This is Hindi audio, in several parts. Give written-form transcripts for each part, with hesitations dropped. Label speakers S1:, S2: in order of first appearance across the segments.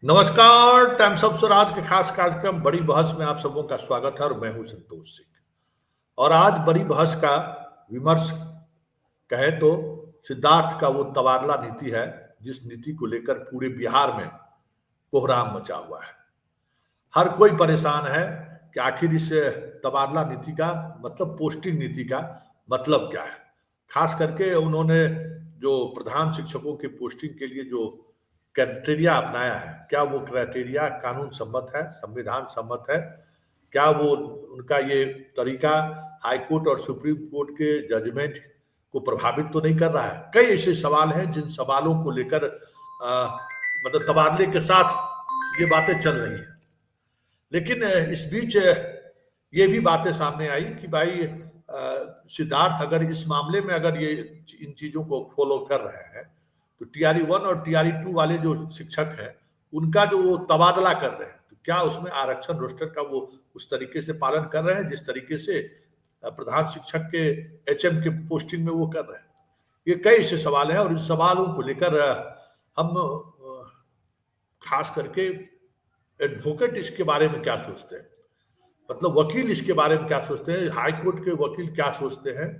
S1: नमस्कार। टाइम्स ऑफ स्वराज के खास कार्यक्रम बड़ी बहस में आप सबों का स्वागत है और मैं हूं संतोष सिंह। और आज बड़ी बहस का विमर्श कहे तो सिद्धार्थ का वो तबादला नीति है, जिस नीति को लेकर पूरे बिहार में कोहराम मचा हुआ है। हर कोई परेशान है कि आखिर इस तबादला नीति का मतलब, पोस्टिंग नीति का मतलब क्या है। खास करके उन्होंने जो प्रधान शिक्षकों की पोस्टिंग के लिए जो क्राइटेरिया अपनाया है, क्या वो क्राइटेरिया कानून सम्मत है, संविधान सम्मत है? क्या वो उनका ये तरीका हाई कोर्ट और सुप्रीम कोर्ट के जजमेंट को प्रभावित तो नहीं कर रहा है? कई ऐसे सवाल हैं जिन सवालों को लेकर मतलब तबादले के साथ ये बातें चल रही हैं। लेकिन इस बीच ये भी बातें सामने आई कि भाई सिद्धार्थ अगर इस मामले में अगर ये इन चीजों को फॉलो कर रहे हैं तो टीआरई 1 और टीआरई 2 वाले जो शिक्षक हैं उनका जो वो तबादला कर रहे हैं, तो क्या उसमें आरक्षण रोस्टर का वो उस तरीके से पालन कर रहे हैं जिस तरीके से प्रधान शिक्षक के एचएम के पोस्टिंग में वो कर रहे हैं? ये कई ऐसे सवाल हैं और इन सवालों को लेकर हम खास करके एडवोकेट इसके बारे में क्या सोचते हैं, मतलब वकील इसके बारे में क्या सोचते हैं, हाई कोर्ट के वकील क्या सोचते हैं,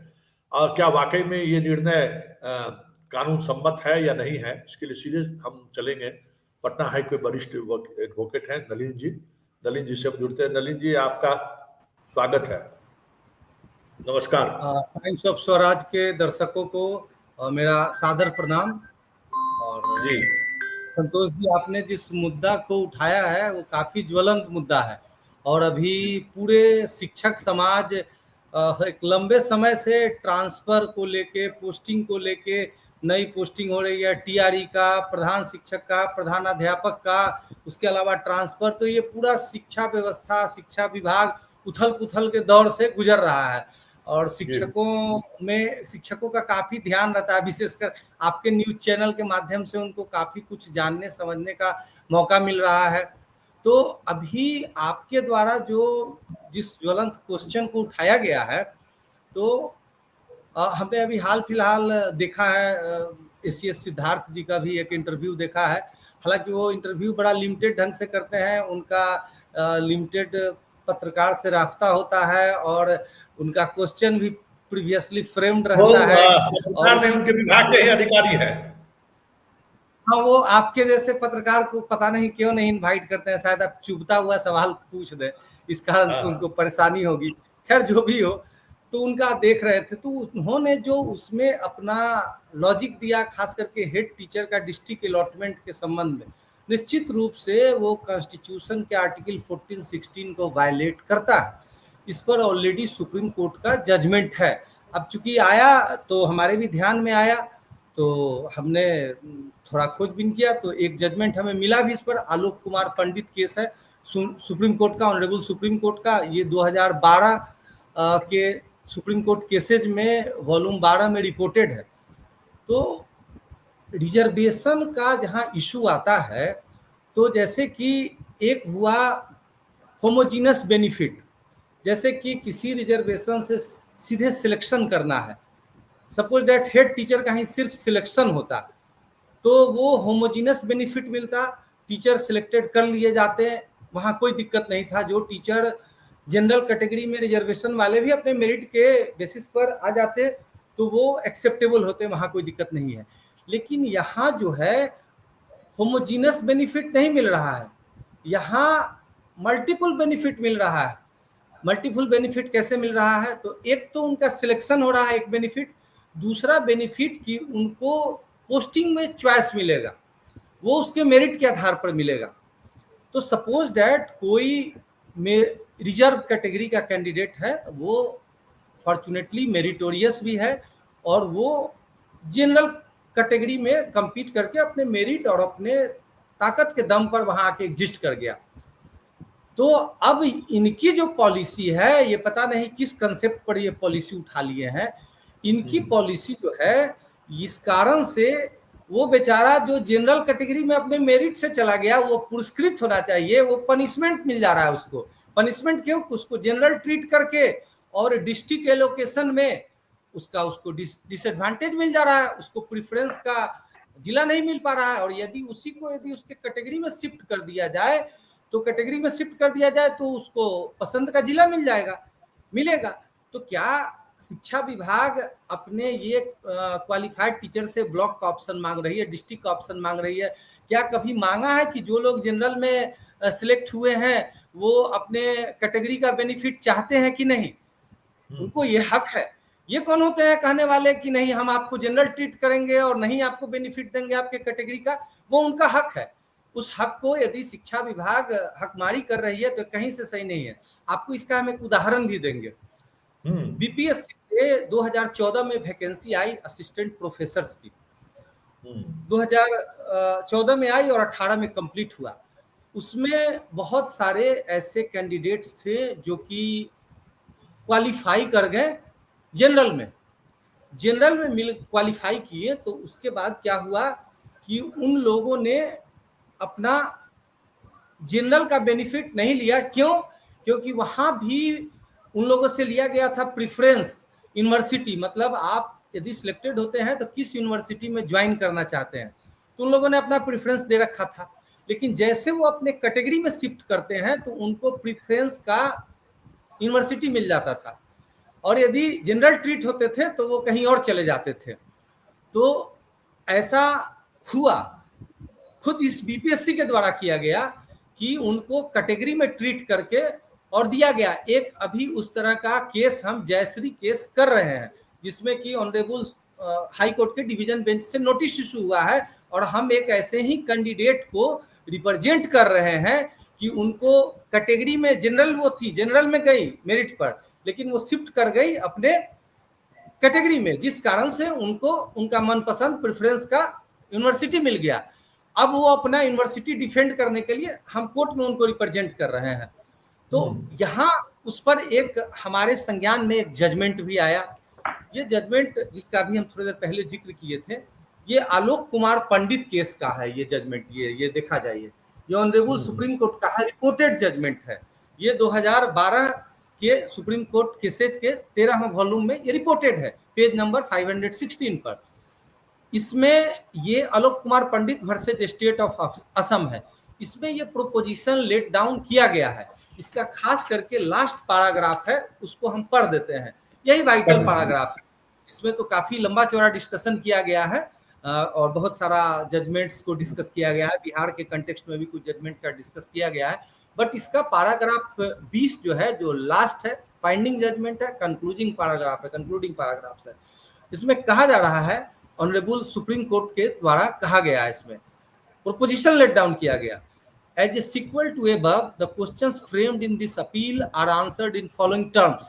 S1: और क्या वाकई में ये निर्णय कानून सम्मत है या नहीं है। इसके लिए सीधे हम चलेंगे। पटना हाई के वरिष्ठ एडवोकेट हैं नलिन जी से हम जुड़ते हैं। नलिन जी, आपका स्वागत है। नमस्कार।
S2: टाइम्स ऑफ स्वराज के दर्शकों को मेरा सादर प्रणाम। और
S1: जी
S2: संतोष जी, आपने जिस मुद्दा को उठाया है वो काफी ज्वलंत मुद्दा है और अभी पूरे शिक्षक समाज एक लंबे समय से ट्रांसफर को लेके, पोस्टिंग को लेके, नई पोस्टिंग हो रही है टीआरई का, प्रधान शिक्षक का, प्रधान अध्यापक का, उसके अलावा ट्रांसफर, तो ये पूरा शिक्षा व्यवस्था, शिक्षा विभाग उथल पुथल के दौर से गुजर रहा है और शिक्षकों का काफी ध्यान रहता है। विशेषकर आपके न्यूज चैनल के माध्यम से उनको काफी कुछ जानने समझने का मौका मिल रहा है। तो अभी आपके द्वारा जिस ज्वलंत क्वेश्चन को उठाया गया है, तो हमने अभी हाल फिलहाल देखा है, एसीएस सिद्धार्थ जी का भी एक इंटरव्यू देखा है। हालांकि वो इंटरव्यू बड़ा लिमिटेड ढंग से करते हैं, उनका लिमिटेड पत्रकार से रास्ता होता है और उनका क्वेश्चन भी प्रीवियसली फ्रेम्ड रहता है
S1: और उनके विभाग के ही अधिकारी है।
S2: हाँ, वो आपके जैसे पत्रकार को पता नहीं क्यों नहीं इनवाइट करते हैं, शायद आप चुभता हुआ सवाल पूछ दें, इस कारण से उनको परेशानी होगी। खैर, जो भी हो, तो उनका देख रहे थे, तो उन्होंने जो उसमें अपना लॉजिक दिया, खास करके हेड टीचर का डिस्ट्रिक्ट अलॉटमेंट के संबंध में, निश्चित रूप से वो कॉन्स्टिट्यूशन के आर्टिकल 14-16 को वायलेट करता है। इस पर ऑलरेडी सुप्रीम कोर्ट का जजमेंट है। अब चूंकि आया तो हमारे भी ध्यान में आया, तो हमने थोड़ा खोजबीन किया, तो एक जजमेंट हमें मिला भी इस पर। आलोक कुमार पंडित केस है सुप्रीम कोर्ट का, ऑनरेबल सुप्रीम कोर्ट का। ये 2012 के सुप्रीम कोर्ट केसेज में वॉल्यूम 12 में रिपोर्टेड है। तो रिजर्वेशन का जहां इशू आता है, तो जैसे कि एक हुआ होमोजीनस बेनिफिट, जैसे कि किसी रिजर्वेशन से सीधे सिलेक्शन करना है, सपोज दैट हेड टीचर का ही सिर्फ सिलेक्शन होता तो वो होमोजीनस बेनिफिट मिलता, टीचर सिलेक्टेड कर लिए जाते, वहाँ कोई दिक्कत नहीं था। जो टीचर जनरल कैटेगरी में रिजर्वेशन वाले भी अपने मेरिट के बेसिस पर आ जाते तो वो एक्सेप्टेबल होते, वहाँ कोई दिक्कत नहीं है। लेकिन यहाँ जो है होमोजीनस बेनिफिट नहीं मिल रहा है, यहाँ मल्टीपल बेनिफिट मिल रहा है। मल्टीपल बेनिफिट कैसे मिल रहा है? तो एक तो उनका सिलेक्शन हो रहा है, एक बेनिफिट। दूसरा बेनिफिट कि उनको पोस्टिंग में चॉइस मिलेगा, वो उसके मेरिट के आधार पर मिलेगा। तो सपोज दैट कोई रिजर्व कैटेगरी का कैंडिडेट है, वो फॉर्चुनेटली मेरिटोरियस भी है और वो जनरल कैटेगरी में compete करके अपने मेरिट और अपने ताकत के दम पर वहां आके एग्जिस्ट कर गया। तो अब इनकी जो पॉलिसी है, ये पता नहीं किस कंसेप्ट पर ये पॉलिसी उठा लिए हैं। इनकी पॉलिसी जो है, इस कारण से वो बेचारा जो जनरल कैटेगरी में अपने मेरिट से चला गया, वो पुरस्कृत होना चाहिए, वो पनिशमेंट मिल जा रहा है उसको। पनिशमेंट क्यों? उसको जनरल ट्रीट करके और डिस्ट्रिक्ट एलोकेशन में उसको डिसएडवांटेज मिल जा रहा है, उसको प्रेफरेंस का जिला नहीं मिल पा रहा है, और यदि उसी को यदि उसके कैटेगरी में शिफ्ट कर दिया जाए, तो कैटेगरी में शिफ्ट कर दिया जाए तो उसको पसंद का जिला मिल जाएगा, मिलेगा। तो क्या शिक्षा विभाग अपने ये क्वालिफाइड टीचर से ब्लॉक का ऑप्शन मांग रही है, डिस्ट्रिक्ट का ऑप्शन मांग रही है? क्या कभी मांगा है कि जो लोग जनरल में सिलेक्ट हुए हैं वो अपने कैटेगरी का बेनिफिट चाहते हैं कि नहीं? उनको ये हक है। ये कौन होते हैं कहने वाले कि नहीं हम आपको जनरल ट्रीट करेंगे और नहीं आपको बेनिफिट देंगे आपके कैटेगरी का? वो उनका हक है। उस हक को यदि शिक्षा विभाग हकमारी कर रही है तो कहीं से सही नहीं है। आपको इसका हम एक उदाहरण भी देंगे। बीपीएससी से 2014 में वैकेंसी आई असिस्टेंट प्रोफेसर्स की, 2014 में आई और 18 में कंप्लीट हुआ। उसमें बहुत सारे ऐसे कैंडिडेट्स थे जो कि क्वालिफाई कर गए जनरल में मिल क्वालिफाई किए। तो उसके बाद क्या हुआ कि उन लोगों ने अपना जनरल का बेनिफिट नहीं लिया। क्यों? क्योंकि वहां भी उन लोगों से लिया गया था प्रेफरेंस यूनिवर्सिटी, मतलब आप यदि सिलेक्टेड होते हैं तो किस यूनिवर्सिटी में ज्वाइन करना चाहते हैं, तो उन लोगों ने अपना प्रेफरेंस दे रखा था। लेकिन जैसे वो अपने कैटेगरी में शिफ्ट करते हैं तो उनको प्रेफरेंस का यूनिवर्सिटी मिल जाता था, और यदि जनरल ट्रीट होते थे तो वो कहीं और चले जाते थे। तो ऐसा हुआ, खुद इस बीपीएससी के द्वारा किया गया कि उनको कैटेगरी में ट्रीट करके और दिया गया। एक अभी उस तरह का केस हम जयश्री केस कर रहे हैं, जिसमें कि ऑनरेबल हाई कोर्ट के डिवीजन बेंच से नोटिस इशू हुआ है, और हम एक ऐसे ही कैंडिडेट को रिप्रेजेंट कर रहे हैं कि उनको कैटेगरी में जनरल वो थी, जनरल में गई मेरिट पर, लेकिन वो शिफ्ट कर गई अपने कैटेगरी में, जिस कारण से उनको उनका मनपसंद प्रेफरेंस का यूनिवर्सिटी मिल गया। अब वो अपना यूनिवर्सिटी डिफेंड करने के लिए हम कोर्ट में उनको रिप्रेजेंट कर रहे हैं। तो यहाँ उस पर एक हमारे संज्ञान में एक जजमेंट भी आया। ये जजमेंट जिसका भी हम थोड़ी देर पहले जिक्र किए थे, ये आलोक कुमार पंडित केस का है। ये जजमेंट ये देखा जाइए, ये ऑनरेबल सुप्रीम कोर्ट का है, रिपोर्टेड जजमेंट है। ये 2012 के सुप्रीम कोर्ट केसेज के 13वें वॉल्यूम में ये रिपोर्टेड है, पेज नंबर 516 पर। इसमें ये Alok Kumar Pandit versus state of Assam है। इसमें ये प्रोपोजिशन लेट डाउन किया गया है। इसका खास करके लास्ट पैराग्राफ है, उसको हम पढ़ देते हैं। यही वाइटल पैराग्राफ है। इसमें तो काफी लंबा चौड़ा डिस्कशन किया गया है और बहुत सारा जजमेंट्स को डिस्कस किया गया है। बिहार के कंटेक्स्ट में भी कुछ जजमेंट का डिस्कस किया गया है, बट इसका पैराग्राफ 20 जो है, जो लास्ट है, फाइंडिंग जजमेंट है, कंक्लूडिंग पैराग्राफ है, कंक्लूडिंग पैराग्राफ है। इसमें कहा जा रहा है, ऑनरेबल सुप्रीम कोर्ट के द्वारा कहा गया है, इसमें प्रोपोजिशन लेट डाउन किया गया। As a sequel to above, the questions framed in this appeal are answered in following terms.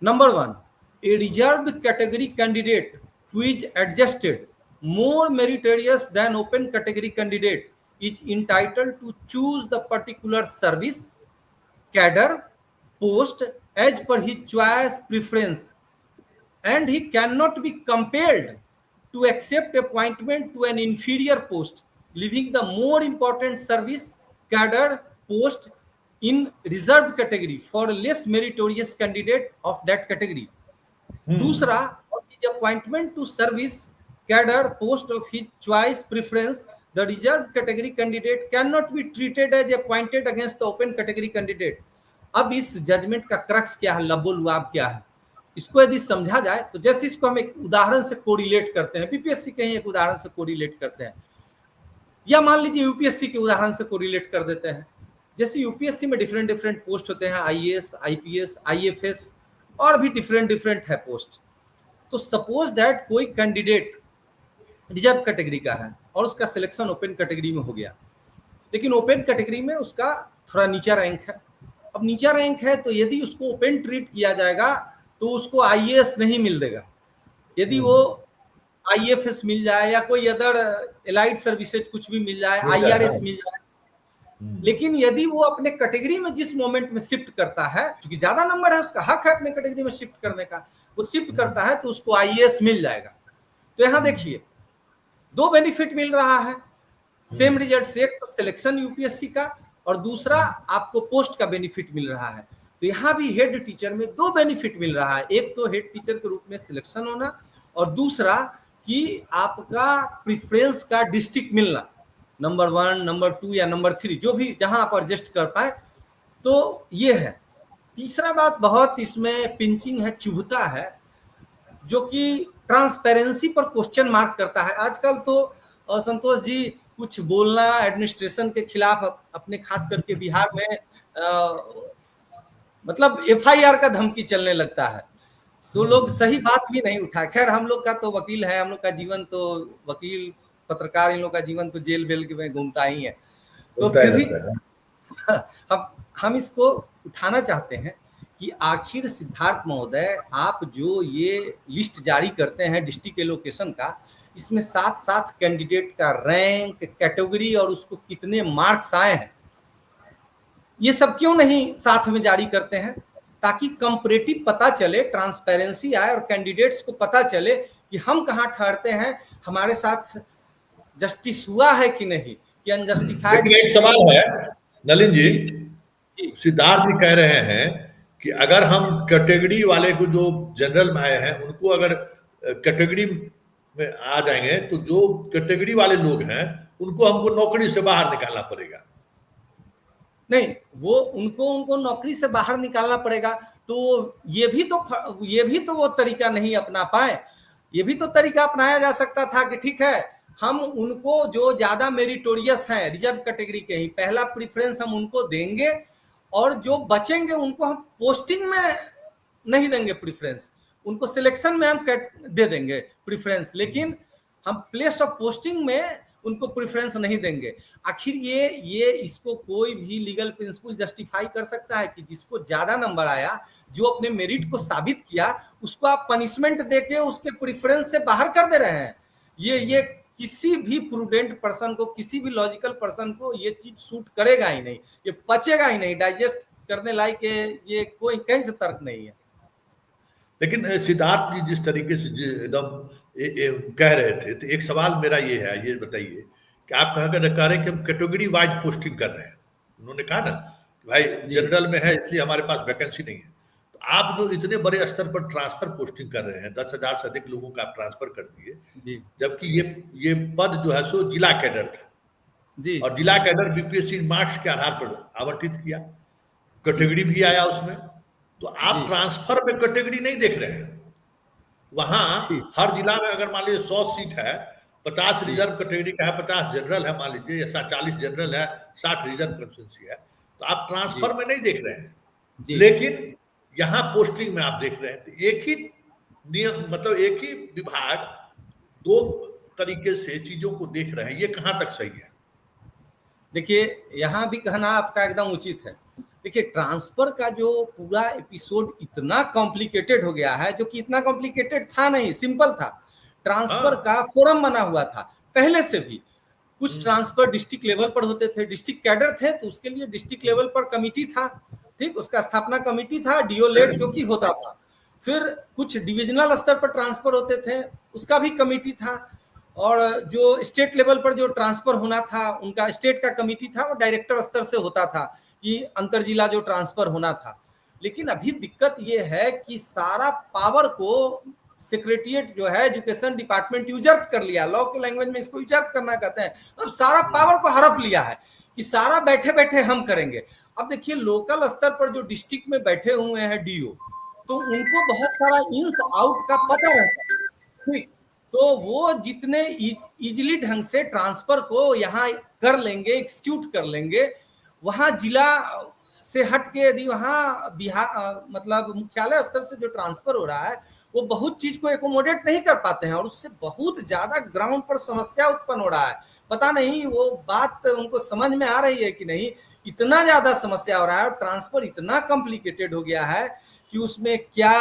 S2: Number 1, a reserved category candidate who is adjusted more meritorious than open category candidate is entitled to choose the particular service, cadre, post as per his choice preference, and he cannot be compelled to accept appointment to an inferior post, leaving the more important service, cadre, post in reserved category for a less meritorious candidate of that category. दूसरा, his appointment to service, cadre, post of his choice preference, the reserved category candidate cannot be treated as appointed against the open category candidate. अब इस जजमेंट का क्रक्स क्या है, लबो लुआब क्या है, इसको यदि समझा जाए तो जैसे इसको हम एक उदाहरण से कोरिलेट करते हैं, बीपीएससी के ही एक उदाहरण से कोरिलेट करते हैं, या मान लीजिए यूपीएससी के उदाहरण से कोरिलेट कर देते हैं। जैसे यूपीएससी में डिफरेंट डिफरेंट पोस्ट होते हैं, आईएएस, आईपीएस, आईएफएस, और भी डिफरेंट डिफरेंट है पोस्ट। तो सपोज दैट कोई कैंडिडेट रिजर्व कैटेगरी का है और उसका सिलेक्शन ओपन कैटेगरी में हो गया, लेकिन ओपन कैटेगरी में उसका थोड़ा नीचा रैंक है। अब नीचा रैंक है तो यदि उसको ओपन ट्रीट किया जाएगा तो उसको आईएएस नहीं मिलेगा। यदि वो आईएफएस मिल जाए या कोई अदर एलाइड सर्विसेज कुछ भी मिल जाए, आईआरएस मिल जाए, लेकिन यदि वो अपने कैटेगरी में जिस मोमेंट में शिफ्ट करता है, क्योंकि ज्यादा नंबर है, उसका हक है अपने कैटेगरी में शिफ्ट करने का, वो शिफ्ट करता है तो उसको आईएएस मिल जाएगा। तो यहाँ देखिए दो बेनिफिट मिल रहा है सेम रिजल्ट से, एक तो सिलेक्शन यूपीएससी का और दूसरा आपको पोस्ट का बेनिफिट मिल रहा है। तो यहाँ भी हेड टीचर में दो बेनिफिट मिल रहा है, एक तो हेड टीचर के रूप में सिलेक्शन होना और दूसरा कि आपका प्रेफरेंस का डिस्ट्रिक्ट मिलना, नंबर 1, नंबर 2 या नंबर 3, जो भी जहां आप एडजस्ट कर पाए, तो ये है। तीसरा बात बहुत इसमें पिंचिंग है, चुभता है, जो कि ट्रांसपेरेंसी पर क्वेश्चन मार्क करता है। आजकल तो संतोष जी कुछ बोलना एडमिनिस्ट्रेशन के खिलाफ अपने खास करके बिहार में मतलब एफआईआर का धमकी चलने लगता है, सो लोग सही बात भी नहीं उठाए। खैर हम लोग का तो वकील है, हम लोग का जीवन तो वकील पत्रकार इन लोग का जीवन तो जेल बेल के में घूमता ही है, तो फिर भी हम इसको उठाना चाहते हैं कि आखिर सिद्धार्थ महोदय आप जो ये लिस्ट जारी करते हैं डिस्ट्रिक्ट एलोकेशन का, इसमें साथ साथ कैंडिडेट का रैंक, कैटेगरी और उसको कितने मार्क्स आए हैं, ये सब क्यों नहीं साथ में जारी करते हैं, ताकि कंपैरेटिव पता चले, ट्रांसपेरेंसी आए और कैंडिडेट्स को पता चले कि हम कहाँ ठहरते हैं, हमारे साथ जस्टिस हुआ है कि नहीं, कि अनजस्टिफाइड।
S1: एक सवाल है नलिन जी, सिद्धार्थ जी कह रहे हैं कि अगर हम कैटेगरी वाले को जो जनरल में आए हैं उनको अगर कैटेगरी में आ जाएंगे तो जो कैटेगरी वाले लोग हैं उनको हमको नौकरी से बाहर निकालना पड़ेगा।
S2: नहीं, वो उनको नौकरी से बाहर निकालना पड़ेगा, तो ये भी तो वो तरीका नहीं अपना पाए। ये भी तो तरीका अपनाया जा सकता था कि ठीक है, हम उनको जो ज्यादा मेरिटोरियस हैं रिजर्व कैटेगरी के ही पहला प्रेफरेंस हम उनको देंगे, और जो बचेंगे उनको हम पोस्टिंग में नहीं देंगे प्रेफरेंस, उनको सिलेक्शन में हम दे देंगे प्रेफरेंस, लेकिन हम प्लेस ऑफ पोस्टिंग में उनको प्रेफरेंस नहीं देंगे। आखिर ये इसको कोई भी लीगल प्रिंसिपल जस्टिफाई कर सकता है कि जिसको ज्यादा नंबर आया, जो अपने मेरिट को साबित किया, उसको आप पनिशमेंट देके उसके प्रेफरेंस से बाहर कर दे रहे हैं। ये किसी भी प्रूडेंट पर्सन को, किसी भी लॉजिकल पर्सन को ये चीज सूट करेगा ही नहीं, ये पचेगा ही नहीं, डाइजेस्ट करने लायक ये कोई कहीं से तर्क नहीं है।
S1: लेकिन सिद्धार्थ जी जिस तरीके से एकदम कह रहे थे, तो एक सवाल मेरा ये है, ये बताइए कि आप कह रहे हैं कि हम कैटेगरी वाइज पोस्टिंग कर रहे हैं। उन्होंने कहा ना कि भाई जनरल में है इसलिए हमारे पास वैकेंसी नहीं है, तो आप जो इतने बड़े स्तर पर ट्रांसफर पोस्टिंग कर रहे हैं, 10,000 से अधिक लोगों का आप ट्रांसफर कर दिए, जबकि ये पद जो है सो जिला कैडर था जी, और जिला कैडर बीपीएससी मार्क्स के आधार पर आवंटित किया, कैटेगरी भी आया उसमें, तो आप ट्रांसफर में कैटेगरी नहीं देख रहे हैं। वहां हर जिला में अगर मान लीजिए 100 सीट है, 50 रिजर्व कैटेगरी का है, 50 जनरल है मान लीजिए, या 40 जनरल है, 60 रिजर्व कंस्टिट्यूंसी है, तो आप ट्रांसफर में नहीं देख रहे हैं, लेकिन यहाँ पोस्टिंग में आप देख रहे हैं। तो एक ही नियम, मतलब एक ही विभाग दो तरीके से चीजों को देख रहे हैं, ये कहाँ तक सही है?
S2: देखिए, यहाँ भी कहना आपका एकदम उचित है। देखिए, ट्रांसफर का जो पूरा एपिसोड इतना कॉम्प्लिकेटेड हो गया है, जो कि इतना कॉम्प्लिकेटेड था नहीं, सिंपल था। ट्रांसफर का फोरम बना हुआ था पहले से भी। कुछ ट्रांसफर डिस्ट्रिक्ट लेवल पर होते थे, डिस्ट्रिक्ट कैडर थे तो उसके लिए डिस्ट्रिक्ट लेवल पर कमिटी था, ठीक, उसका स्थापना कमिटी था, डीओ लेड जो कि होता था। फिर कुछ डिविजनल स्तर पर ट्रांसफर होते थे, उसका भी कमिटी था, और जो स्टेट लेवल पर जो ट्रांसफर होना था उनका स्टेट का कमिटी था, वो डायरेक्टर स्तर से होता था कि अंतर जिला जो ट्रांसफर होना था। लेकिन अभी दिक्कत ये है कि सारा पावर को सेक्रेटरिएट जो है एजुकेशन डिपार्टमेंट यूजर्व कर लिया, लॉ के लैंग्वेज में इसको यूजर्व करना कहते हैं। अब सारा पावर को हड़प लिया है कि सारा बैठे बैठे हम करेंगे। अब देखिए, लोकल स्तर पर जो डिस्ट्रिक्ट में बैठे हुए हैं डीओ, तो उनको बहुत सारा इन्स आउट का पता रहता है, ठीक, तो वो जितने इजिली ढंग से ट्रांसफर को यहाँ कर लेंगे, एक्सिक्यूट कर लेंगे, वहां जिला से हट के यदि वहां बिहार मतलब मुख्यालय स्तर से जो ट्रांसफर हो रहा है, वो बहुत चीज को एकोमोडेट नहीं कर पाते हैं, और उससे बहुत ज्यादा ग्राउंड पर समस्या उत्पन्न हो रहा है। पता नहीं वो बात उनको समझ में आ रही है कि नहीं, इतना ज्यादा समस्या हो रहा है, और ट्रांसफर इतना कॉम्प्लिकेटेड हो गया है कि उसमें क्या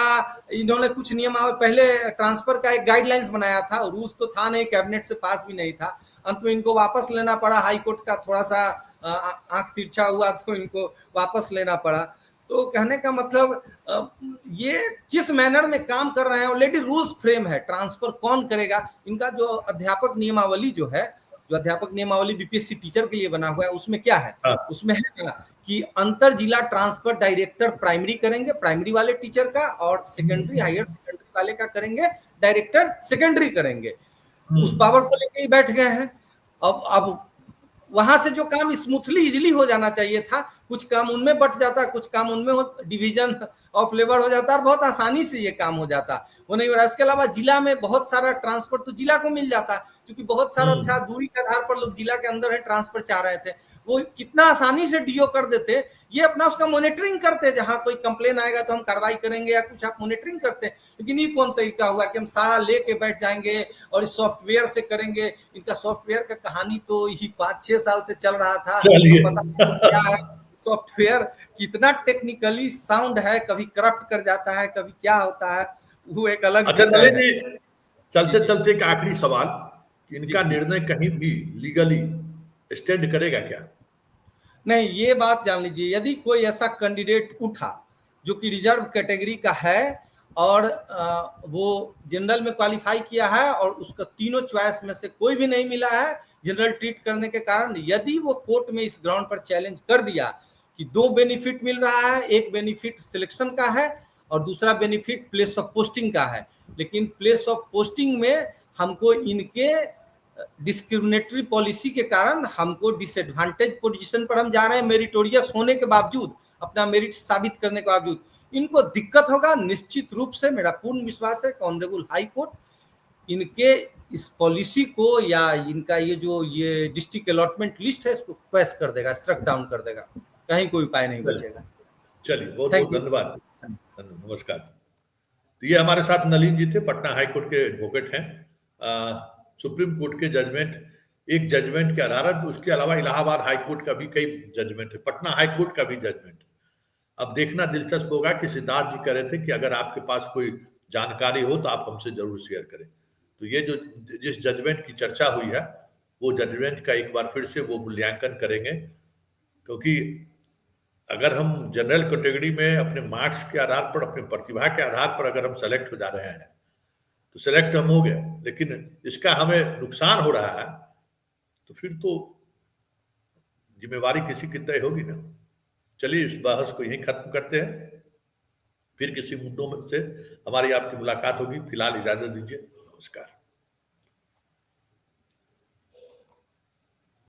S2: इन्होंने कुछ नियम पहले ट्रांसफर का एक गाइडलाइंस बनाया था, रूल्स तो था नहीं, कैबिनेट से पास भी नहीं था, अंत में इनको वापस लेना पड़ा, हाई कोर्ट का थोड़ा सा आंख तिरछा हुआ तो इनको वापस लेना पड़ा। तो कहने का मतलब ये किस मैनर में काम कर रहे हैं, ऑलरेडी रूल्स फ्रेम है, ट्रांसफर कौन करेगा, इनका जो अध्यापक नियमावली जो है, जो अध्यापक नियमावली बीपीएससी टीचर के लिए बना हुआ है, उसमें क्या है, उसमें है कि अंतर जिला ट्रांसफर डायरेक्टर प्राइमरी करेंगे, प्राइमरी वाले टीचर का, और सेकेंडरी हायर सेकेंडरी वाले का करेंगे, डायरेक्टर सेकेंडरी करेंगे। उस पावर को लेके ही बैठ गए हैं। अब वहां से जो काम स्मूथली इजीली हो जाना चाहिए था, कुछ काम उनमें बट जाता, कुछ काम उनमें हो, डिवीजन ऑफ लेबर हो जाता और बहुत आसानी से ये काम हो जाता, वो नहीं हो रहा है। उसके अलावा जिला में बहुत सारा ट्रांसफर तो जिला को मिल जाता, क्योंकि बहुत सारा अच्छा दूरी के आधार पर लोग जिला के अंदर है ट्रांसफर चाह रहे थे, वो कितना आसानी से डीओ कर देते। ये अपना उसका मॉनिटरिंग करते, जहां कोई कंप्लेन आएगा तो हम कार्रवाई करेंगे या कुछ आप मॉनिटरिंग करते। लेकिन ये कौन तरीका हुआ कि हम सारा लेके बैठ जाएंगे और इस सॉफ्टवेयर से करेंगे। इनका सॉफ्टवेयर का कहानी तो ही 5-6 साल से चल रहा था, तो पता नहीं क्या है सॉफ्टवेयर, कितना टेक्निकली साउंड है, कभी करप्ट कर जाता है, कभी क्या होता है, वो एक अलग
S1: अच्छा
S2: विषय
S1: नलिन
S2: है।
S1: जी, चलते चलते एक आखिरी सवाल, इनका निर्णय कहीं भी लीगली स्टैंड करेगा क्या?
S2: नहीं, ये बात जान लीजिए, यदि कोई ऐसा कैंडिडेट उठा जो कि रिजर्व कैटेगरी का है और वो जनरल में क्वालिफाई किया है और उसका तीनों चॉइस में से कोई भी नहीं मिला है जनरल ट्रीट करने के कारण, यदि वो कोर्ट में इस ग्राउंड पर चैलेंज कर दिया कि 2 बेनिफिट मिल रहा है, एक बेनिफिट सिलेक्शन का है और दूसरा बेनिफिट प्लेस ऑफ पोस्टिंग का है, लेकिन प्लेस ऑफ पोस्टिंग में हमको इनके डिस्क्रिमिनेटरी पॉलिसी के कारण हमको डिसएडवांटेज पोजीशन पर हम जा रहे हैं, मेरिटोरियस होने के बावजूद, अपना मेरिट साबित करने के बावजूद इनको दिक्कत होगा निश्चित रूप से। मेरा पूर्ण विश्वास है ऑनरेबल हाई कोर्ट इनके इस पॉलिसी को या इनका ये डिस्ट्रिक्ट अलॉटमेंट लिस्ट है इसको क्वेश्चन कर देगा, स्ट्रक डाउन कर देगा, कहीं कोई उपाय नहीं बचेगा।
S1: चलिए बहुत
S2: थैंक
S1: बहुत
S2: यू,
S1: धन्यवाद, नमस्कार। तो ये हमारे साथ नलिन जी थे, पटना हाई कोर्ट के एडवोकेट हैं। सुप्रीम कोर्ट के जजमेंट, एक जजमेंट के आधार, उसके अलावा इलाहाबाद हाई कोर्ट का भी कई जजमेंट है, पटना हाई कोर्ट का भी जजमेंट। अब देखना दिलचस्प होगा कि सिद्धार्थ जी कह रहे थे कि अगर आपके पास कोई जानकारी हो तो आप हमसे जरूर शेयर करें। तो ये जो जिस जजमेंट की चर्चा हुई है वो जजमेंट का एक बार फिर से वो मूल्यांकन करेंगे, क्योंकि अगर हम जनरल कैटेगरी में अपने मार्क्स के आधार पर, अपने प्रतिभा के आधार पर अगर हम सेलेक्ट हो जा रहे हैं तो सेलेक्ट हम हो गए, लेकिन इसका हमें नुकसान हो रहा है तो फिर तो जिम्मेवारी किसी की तय होगी ना। चलिए इस बहस को यहीं खत्म करते हैं, फिर किसी मुद्दों में से हमारी आपकी मुलाकात होगी। फिलहाल इजाजत दीजिए, नमस्कार।